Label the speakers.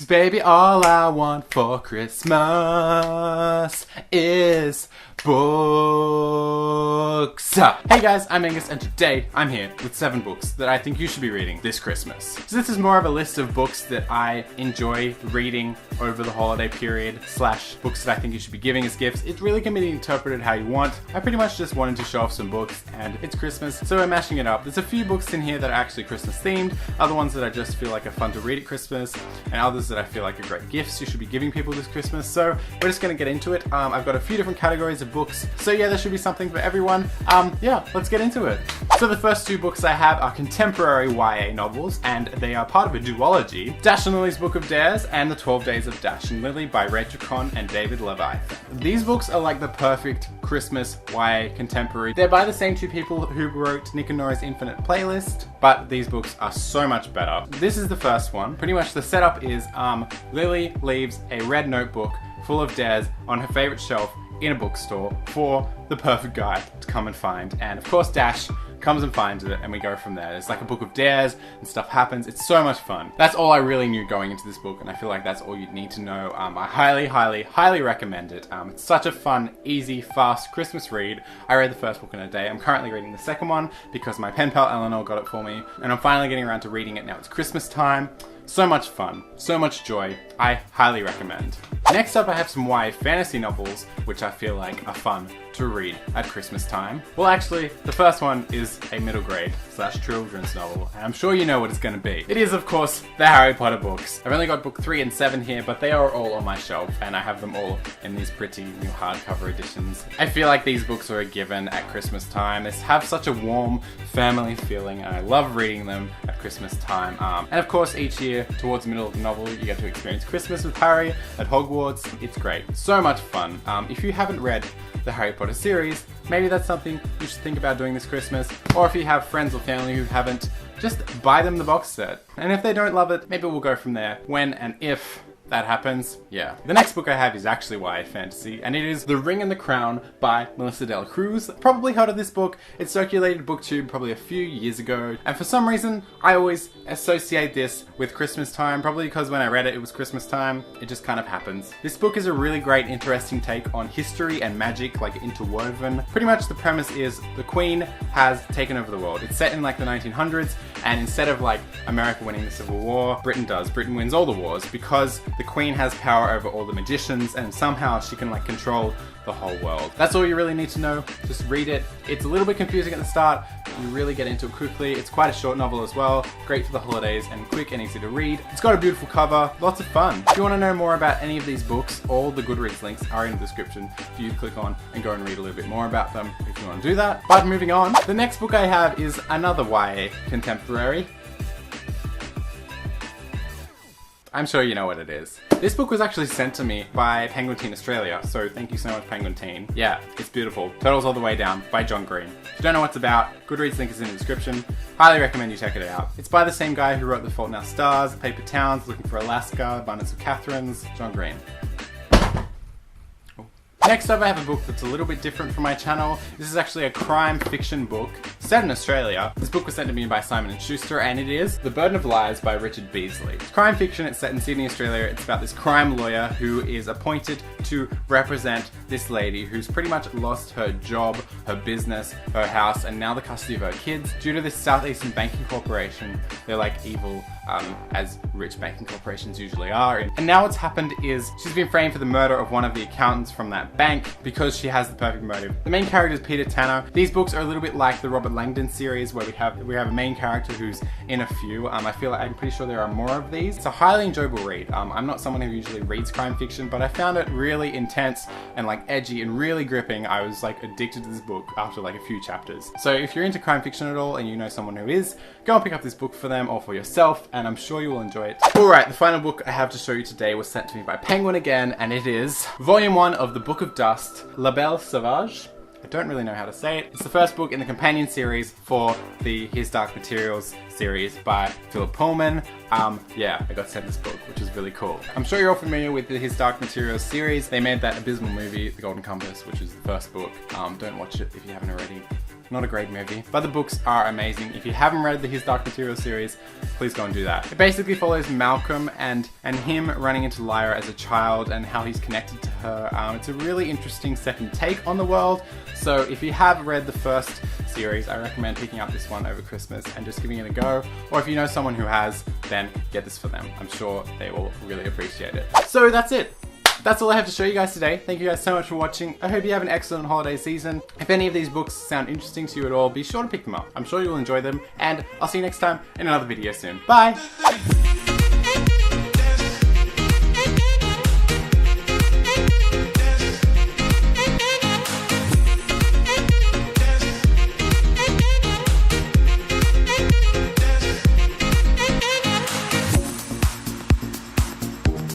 Speaker 1: 'Cause baby, all I want for Christmas is books. Hey guys, I'm Angus and today I'm here with 7 books that I think you should be reading this Christmas. So this is more of a list of books that I enjoy reading over the holiday period / books that I think you should be giving as gifts. It really can be interpreted how you want. I pretty much just wanted to show off some books and it's Christmas, so we're mashing it up. There's a few books in here that are actually Christmas themed, other ones that I just feel like are fun to read at Christmas, and others that I feel like are great gifts you should be giving people this Christmas. So we're just going to get into it. I've got a few different categories of books, so yeah, there should be something for everyone. Yeah, let's get into it. So the first 2 books I have are contemporary YA novels, and they are part of a duology: Dash and Lily's Book of Dares and The 12 Days of Dash and Lily by Rachel Cohn and David Leviathan. These books are like the perfect Christmas YA contemporary. They're by the same 2 people who wrote Nick and Nora's Infinite Playlist, but these books are so much better. This is the first one. Pretty much the setup is Lily leaves a red notebook full of dares on her favorite shelf in a bookstore for the perfect guy to come and find, and of course Dash comes and finds it, and we go from there. It's like a book of dares and stuff happens. It's so much fun. That's all I really knew going into this book, and I feel like that's all you'd need to know. I highly recommend it. It's such a fun, easy, fast Christmas read. I read the first book in a day. I'm currently reading the second one because my pen pal Eleanor got it for me, and I'm finally getting around to reading it now. It's Christmas time. So much fun, so much joy. I highly recommend. Next up, I have some YA fantasy novels, which I feel like are fun to read at Christmas time. Well, actually, the first one is a middle grade / children's novel, and I'm sure you know what it's going to be. It is, of course, the Harry Potter books. I've only got book 3 and 7 here, but they are all on my shelf, and I have them all in these pretty new hardcover editions. I feel like these books are a given at Christmas time. They have such a warm family feeling, and I love reading them at Christmas time. And of course, each year, towards the middle of the novel, you get to experience Christmas with Harry at Hogwarts. It's great. So much fun. If you haven't read the Harry Potter series, maybe that's something you should think about doing this Christmas. Or if you have friends or family who haven't, just buy them the box set. And if they don't love it, maybe we'll go from there. When and if that happens, yeah. The next book I have is actually YA fantasy, and it is The Ring and the Crown by Melissa Dela Cruz. Probably heard of this book. It circulated BookTube probably a few years ago, and for some reason, I always associate this with Christmas time, probably because when I read it, it was Christmas time. It just kind of happens. This book is a really great, interesting take on history and magic, like interwoven. Pretty much the premise is the Queen has taken over the world. It's set in like the 1900s, and instead of like America winning the Civil War, Britain does. Britain wins all the wars because the Queen has power over all the magicians, and somehow she can like control the whole world. That's all you really need to know. Just read it. It's a little bit confusing at the start, but you really get into it quickly. It's quite a short novel as well. Great for the holidays and quick and easy to read. It's got a beautiful cover. Lots of fun. If you want to know more about any of these books, all the Goodreads links are in the description for you to click on and go and read a little bit more about them if you want to do that. But moving on, the next book I have is another YA contemporary. I'm sure you know what it is. This book was actually sent to me by Penguin Teen Australia, so thank you so much, Penguin Teen. Yeah, it's beautiful. Turtles All the Way Down by John Green. If you don't know what it's about, Goodreads link is in the description. Highly recommend you check it out. It's by the same guy who wrote The Fault in Our Stars, Paper Towns, Looking for Alaska, Abundance of Catherines, John Green. Next up, I have a book that's a little bit different from my channel. This is actually a crime fiction book set in Australia. This book was sent to me by Simon & Schuster, and it is The Burden of Lies by Richard Beasley. It's crime fiction. It's set in Sydney, Australia. It's about this crime lawyer who is appointed to represent this lady who's pretty much lost her job, her business, her house, and now the custody of her kids due to this Southeastern Banking Corporation. They're like evil, as rich banking corporations usually are. And now what's happened is she's been framed for the murder of one of the accountants from that bank because she has the perfect motive. The main character is Peter Tanner. These books are a little bit like the Robert Langdon series, where we have a main character who's in a few. I feel like I'm pretty sure there are more of these. It's a highly enjoyable read. I'm not someone who usually reads crime fiction, but I found it really intense and like edgy and really gripping. I was like addicted to this book after like a few chapters. So if you're into crime fiction at all and you know someone who is, go and pick up this book for them or for yourself, and I'm sure you will enjoy it. Alright, the final book I have to show you today was sent to me by Penguin again, and it is Volume 1 of The Book of Dust, La Belle Sauvage. I don't really know how to say it. It's the first book in the companion series for the His Dark Materials series by Philip Pullman. Yeah, I got sent this book, which is really cool. I'm sure you're all familiar with the His Dark Materials series. They made that abysmal movie, The Golden Compass, which is the first book. Don't watch it if you haven't already. not a great movie, but the books are amazing. If you haven't read the His Dark Materials series, please go and do that. It basically follows Malcolm and him running into Lyra as a child and how he's connected to her. It's a really interesting second take on the world. So if you have read the first series, I recommend picking up this one over Christmas and just giving it a go. Or if you know someone who has, then get this for them. I'm sure they will really appreciate it. So that's it. That's all I have to show you guys today. Thank you guys so much for watching. I hope you have an excellent holiday season. If any of these books sound interesting to you at all, be sure to pick them up. I'm sure you'll enjoy them, and I'll see you next time in another video soon. Bye!